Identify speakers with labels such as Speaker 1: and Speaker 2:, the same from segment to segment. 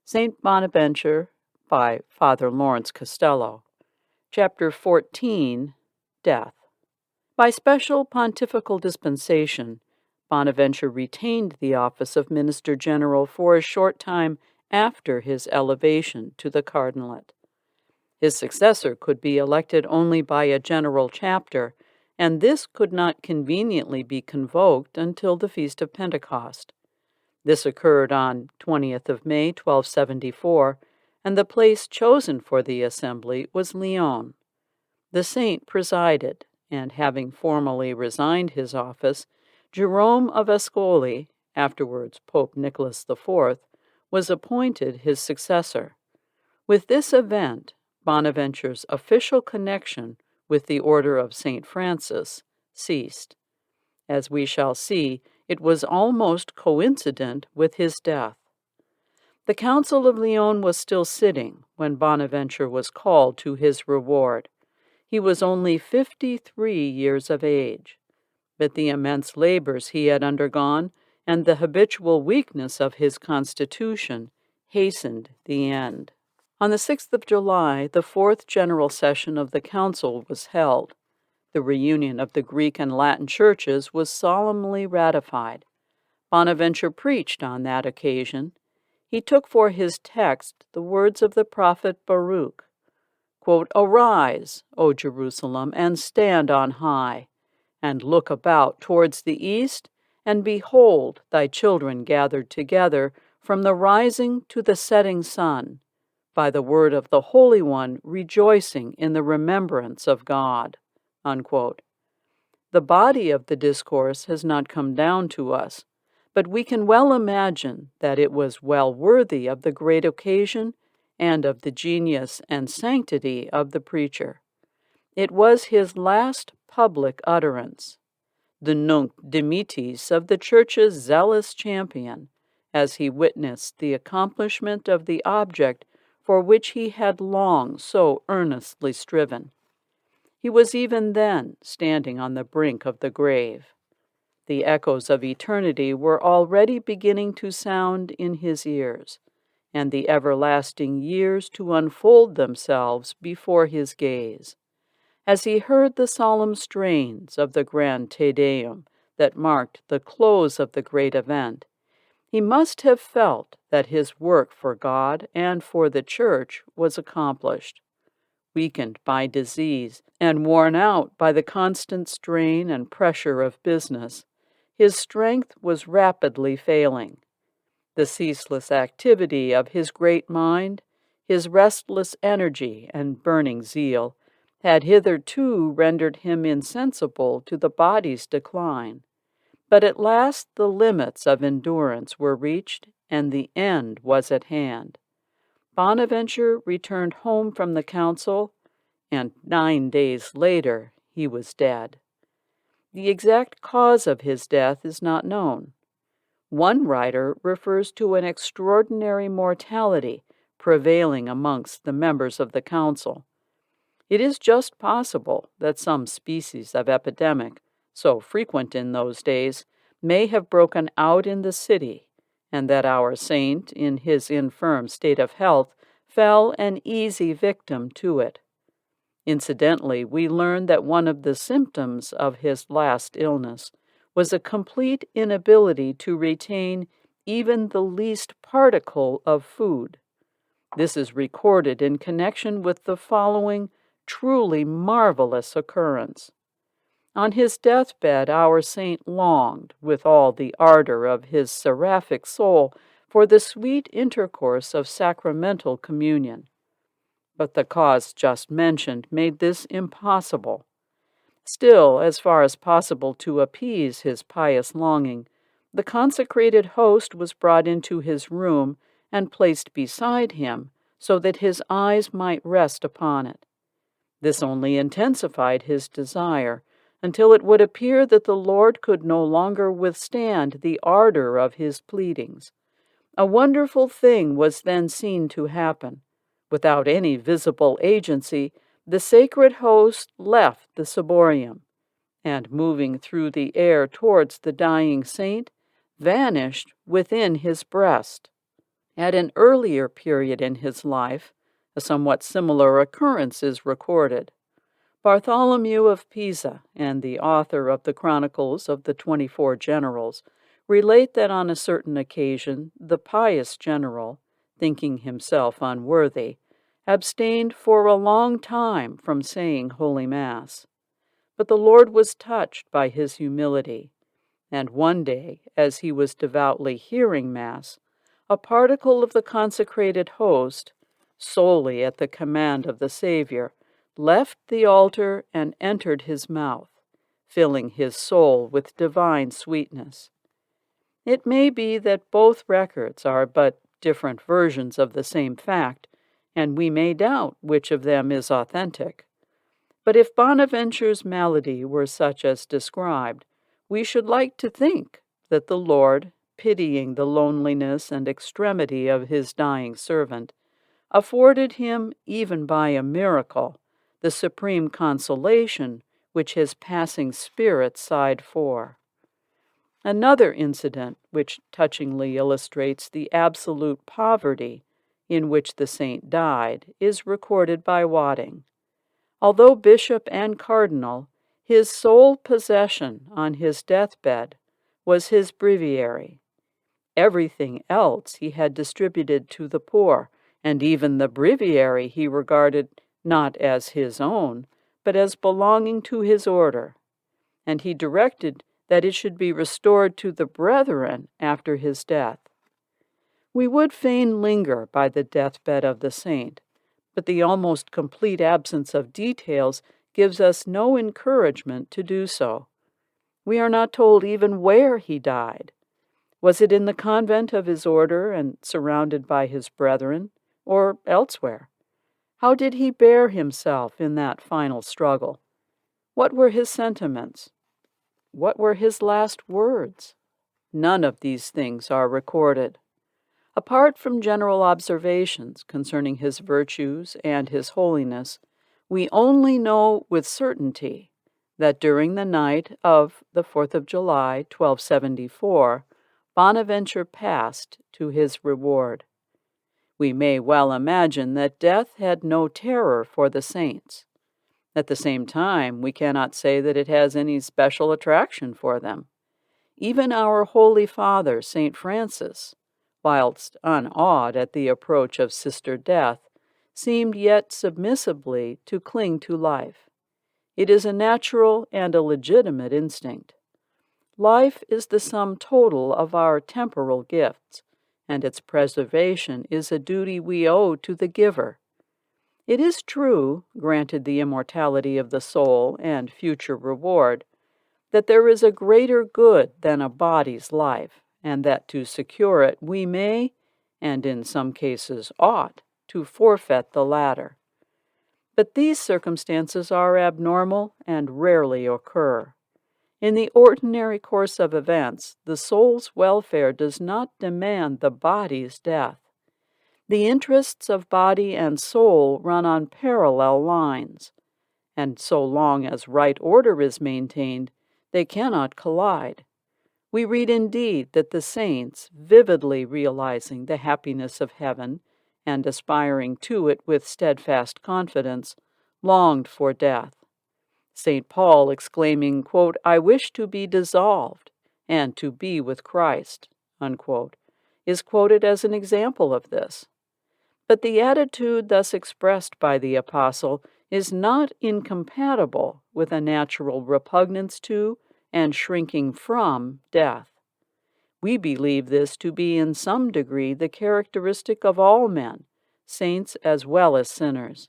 Speaker 1: Saint Bonaventure by Father Laurence Costelloe. Chapter 14, Death. By special pontifical dispensation, Bonaventure retained the office of Minister General for a short time after his elevation to the cardinalate. His successor could be elected only by a general chapter, and this could not conveniently be convoked until the Feast of Pentecost. This occurred on 20th of May, 1274, and the place chosen for the assembly was Lyon. The saint presided, and having formally resigned his office, Jerome of Ascoli, afterwards Pope Nicholas IV, was appointed his successor. With this event, Bonaventure's official connection with the Order of St. Francis ceased. As we shall see, it was almost coincident with his death. The Council of Lyon was still sitting when Bonaventure was called to his reward. He was only 53 years of age, but the immense labors he had undergone and the habitual weakness of his constitution hastened the end. On the 6th of July, the fourth general session of the council was held. The reunion of the Greek and Latin churches was solemnly ratified. Bonaventure preached on that occasion. He took for his text the words of the prophet Baruch, quote, "Arise, O Jerusalem, and stand on high, and look about towards the east, and behold thy children gathered together from the rising to the setting sun, by the word of the Holy One rejoicing in the remembrance of God." Unquote. The body of the discourse has not come down to us, but we can well imagine that it was well worthy of the great occasion and of the genius and sanctity of the preacher. It was his last public utterance, the nunc dimittis of the Church's zealous champion, as he witnessed the accomplishment of the object for which he had long so earnestly striven. He was even then standing on the brink of the grave. The echoes of eternity were already beginning to sound in his ears, and the everlasting years to unfold themselves before his gaze. As he heard the solemn strains of the grand Te Deum that marked the close of the great event, he must have felt that his work for God and for the Church was accomplished. Weakened by disease and worn out by the constant strain and pressure of business, his strength was rapidly failing. The ceaseless activity of his great mind, his restless energy and burning zeal, had hitherto rendered him insensible to the body's decline. But at last the limits of endurance were reached, and the end was at hand. Bonaventure returned home from the council, and 9 days later he was dead. The exact cause of his death is not known. One writer refers to an extraordinary mortality prevailing amongst the members of the council. It is just possible that some species of epidemic, so frequent in those days, may have broken out in the city, and that our saint, in his infirm state of health, fell an easy victim to it. Incidentally, we learn that one of the symptoms of his last illness was a complete inability to retain even the least particle of food. This is recorded in connection with the following truly marvelous occurrence. On his deathbed, our saint longed, with all the ardor of his seraphic soul, for the sweet intercourse of sacramental communion. But the cause just mentioned made this impossible. Still, as far as possible to appease his pious longing, the consecrated host was brought into his room and placed beside him so that his eyes might rest upon it. This only intensified his desire, until it would appear that the Lord could no longer withstand the ardor of his pleadings. A wonderful thing was then seen to happen. Without any visible agency, the sacred host left the ciborium, and moving through the air towards the dying saint, vanished within his breast. At an earlier period in his life, a somewhat similar occurrence is recorded. Bartholomew of Pisa and the author of the Chronicles of the 24 Generals relate that on a certain occasion the pious general, thinking himself unworthy, abstained for a long time from saying Holy Mass. But the Lord was touched by his humility, and one day, as he was devoutly hearing Mass, a particle of the consecrated host, solely at the command of the Savior, left the altar and entered his mouth, filling his soul with divine sweetness. It may be that both records are but different versions of the same fact, and we may doubt which of them is authentic. But if Bonaventure's malady were such as described, we should like to think that the Lord, pitying the loneliness and extremity of his dying servant, afforded him, even by a miracle, the supreme consolation which his passing spirit sighed for. Another incident which touchingly illustrates the absolute poverty in which the saint died is recorded by Wadding. Although bishop and cardinal, his sole possession on his deathbed was his breviary. Everything else he had distributed to the poor, and even the breviary he regarded not as his own, but as belonging to his order, and he directed that it should be restored to the brethren after his death. We would fain linger by the deathbed of the saint, but the almost complete absence of details gives us no encouragement to do so. We are not told even where he died. Was it in the convent of his order and surrounded by his brethren, or elsewhere? How did he bear himself in that final struggle? What were his sentiments? What were his last words? None of these things are recorded. Apart from general observations concerning his virtues and his holiness, we only know with certainty that during the night of the 4th of July, 1274, Bonaventure passed to his reward. We may well imagine that death had no terror for the saints. At the same time, we cannot say that it has any special attraction for them. Even our Holy Father, St. Francis, whilst unawed at the approach of Sister Death, seemed yet submissively to cling to life. It is a natural and a legitimate instinct. Life is the sum total of our temporal gifts, and its preservation is a duty we owe to the giver. It is true, granted the immortality of the soul and future reward, that there is a greater good than a body's life, and that to secure it we may, and in some cases ought, to forfeit the latter. But these circumstances are abnormal and rarely occur. In the ordinary course of events, the soul's welfare does not demand the body's death. The interests of body and soul run on parallel lines, and so long as right order is maintained, they cannot collide. We read indeed that the saints, vividly realizing the happiness of heaven and aspiring to it with steadfast confidence, longed for death. St. Paul exclaiming, quote, "I wish to be dissolved and to be with Christ," unquote, is quoted as an example of this. But the attitude thus expressed by the apostle is not incompatible with a natural repugnance to and shrinking from death. We believe this to be in some degree the characteristic of all men, saints as well as sinners.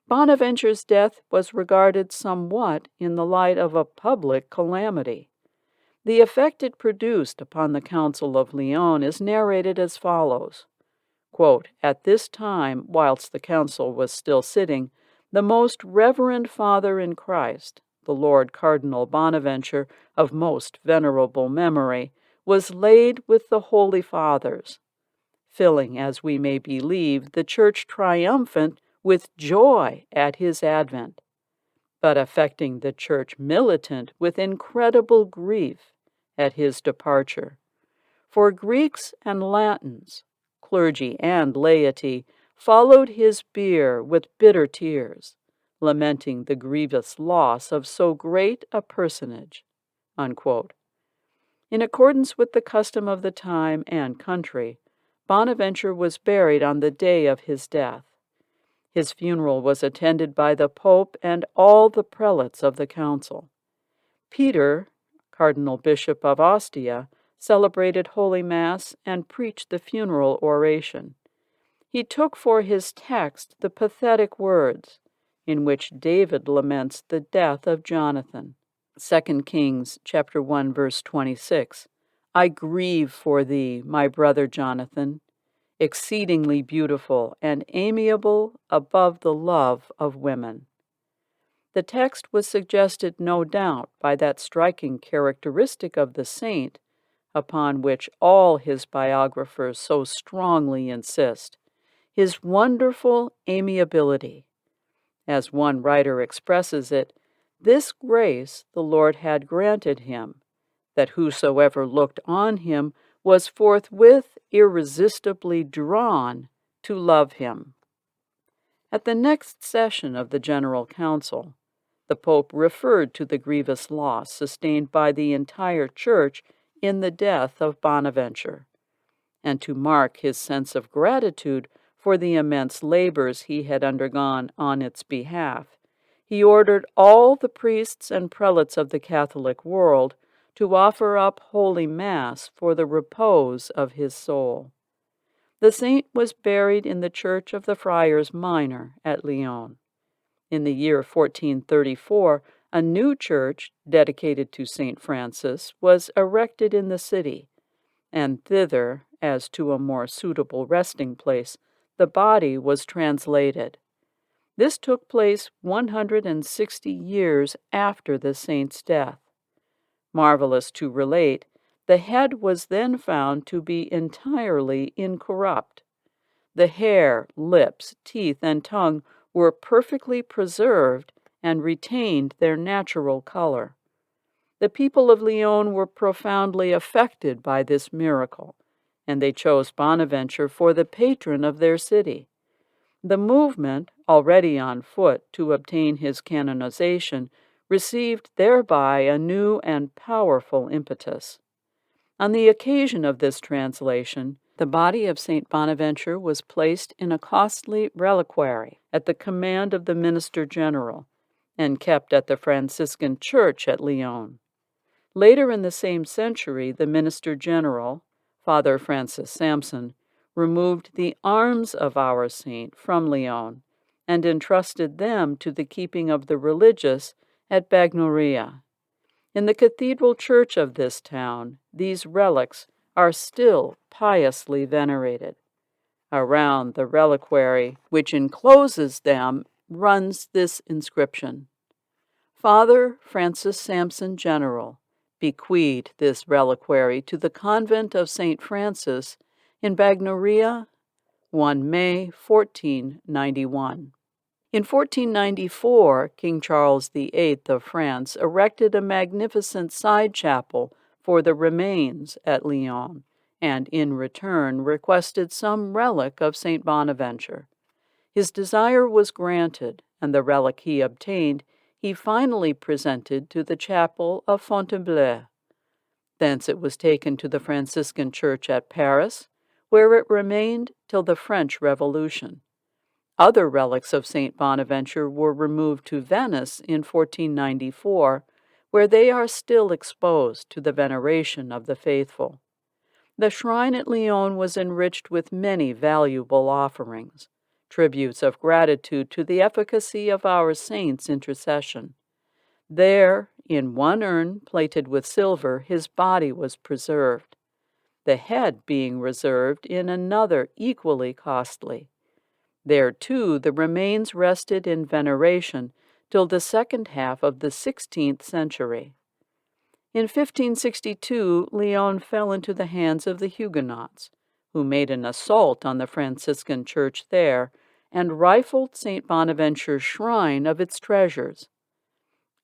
Speaker 1: Bonaventure's death was regarded somewhat in the light of a public calamity. The effect it produced upon the Council of Lyon is narrated as follows. Quote, "At this time, whilst the council was still sitting, the most reverend Father in Christ, the Lord Cardinal Bonaventure, of most venerable memory, was laid with the Holy Fathers, filling, as we may believe, the Church triumphant with joy at his advent, but affecting the Church militant with incredible grief at his departure. For Greeks and Latins, clergy and laity, followed his bier with bitter tears, lamenting the grievous loss of so great a personage." Unquote. In accordance with the custom of the time and country, Bonaventure was buried on the day of his death. His funeral was attended by the Pope and all the prelates of the council. Peter, Cardinal Bishop of Ostia, celebrated Holy Mass and preached the funeral oration. He took for his text the pathetic words in which David laments the death of Jonathan. 2 Kings chapter 1, verse 26. "I grieve for thee, my brother Jonathan, exceedingly beautiful and amiable above the love of women." The text was suggested, no doubt, by that striking characteristic of the saint upon which all his biographers so strongly insist, his wonderful amiability. As one writer expresses it, this grace the Lord had granted him, that whosoever looked on him was forthwith irresistibly drawn to love him. At the next session of the General Council, the Pope referred to the grievous loss sustained by the entire Church in the death of Bonaventure, and to mark his sense of gratitude for the immense labors he had undergone on its behalf, he ordered all the priests and prelates of the Catholic world to offer up Holy Mass for the repose of his soul. The saint was buried in the Church of the Friars Minor at Lyon. In the year 1434, a new church dedicated to St. Francis was erected in the city, and thither, as to a more suitable resting place, the body was translated. This took place 160 years after the saint's death. Marvelous to relate, the head was then found to be entirely incorrupt. The hair, lips, teeth, and tongue were perfectly preserved and retained their natural color. The people of Lyon were profoundly affected by this miracle, and they chose Bonaventure for the patron of their city. The movement, already on foot to obtain his canonization, received thereby a new and powerful impetus. On the occasion of this translation, the body of St. Bonaventure was placed in a costly reliquary at the command of the Minister General and kept at the Franciscan Church at Lyon. Later in the same century, the Minister General, Father Francis Samson, removed the arms of our saint from Lyon and entrusted them to the keeping of the religious at Bagnoria. In the cathedral church of this town, these relics are still piously venerated. Around the reliquary, which encloses them, runs this inscription: "Father Francis Samson General bequeathed this reliquary to the convent of St. Francis in Bagnoria, 1 May 1491. In 1494, King Charles VIII of France erected a magnificent side chapel for the remains at Lyon, and in return requested some relic of St. Bonaventure. His desire was granted, and the relic he obtained he finally presented to the chapel of Fontainebleau. Thence it was taken to the Franciscan Church at Paris, where it remained till the French Revolution. Other relics of St. Bonaventure were removed to Venice in 1494, where they are still exposed to the veneration of the faithful. The shrine at Lyon was enriched with many valuable offerings, tributes of gratitude to the efficacy of our saint's intercession. There, in one urn plated with silver, his body was preserved, the head being reserved in another equally costly. There, too, the remains rested in veneration till the second half of the 16th century. In 1562, Lyon fell into the hands of the Huguenots, who made an assault on the Franciscan church there and rifled St. Bonaventure's shrine of its treasures.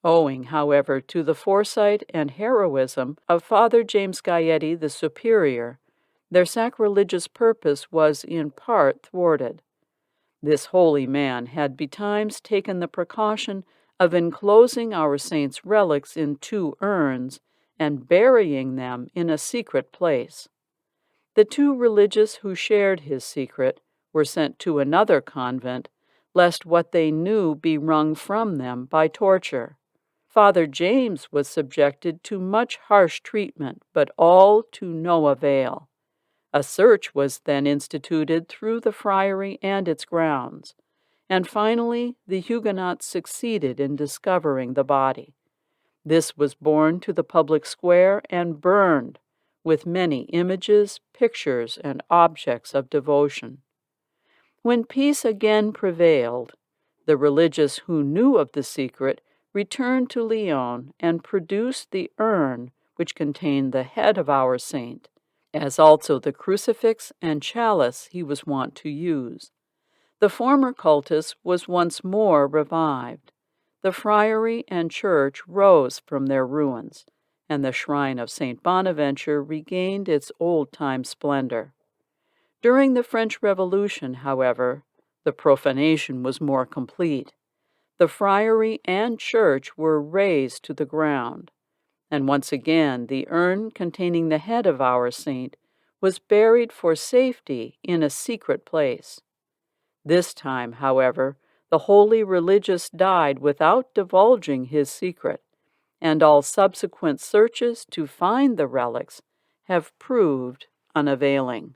Speaker 1: Owing, however, to the foresight and heroism of Father James Gaetti the Superior, their sacrilegious purpose was in part thwarted. This holy man had betimes taken the precaution of enclosing our saints' relics in 2 urns and burying them in a secret place. The 2 religious who shared his secret were sent to another convent, lest what they knew be wrung from them by torture. Father James was subjected to much harsh treatment, but all to no avail. A search was then instituted through the friary and its grounds, and finally the Huguenots succeeded in discovering the body. This was borne to the public square and burned, with many images, pictures, and objects of devotion. When peace again prevailed, the religious who knew of the secret returned to Lyon and produced the urn which contained the head of our saint, as also the crucifix and chalice he was wont to use. The former cultus was once more revived. The friary and church rose from their ruins, and the shrine of St. Bonaventure regained its old-time splendor. During the French Revolution, however, the profanation was more complete. The friary and church were razed to the ground, and once again the urn containing the head of our saint was buried for safety in a secret place. This time, however, the holy religious died without divulging his secret, and all subsequent searches to find the relics have proved unavailing.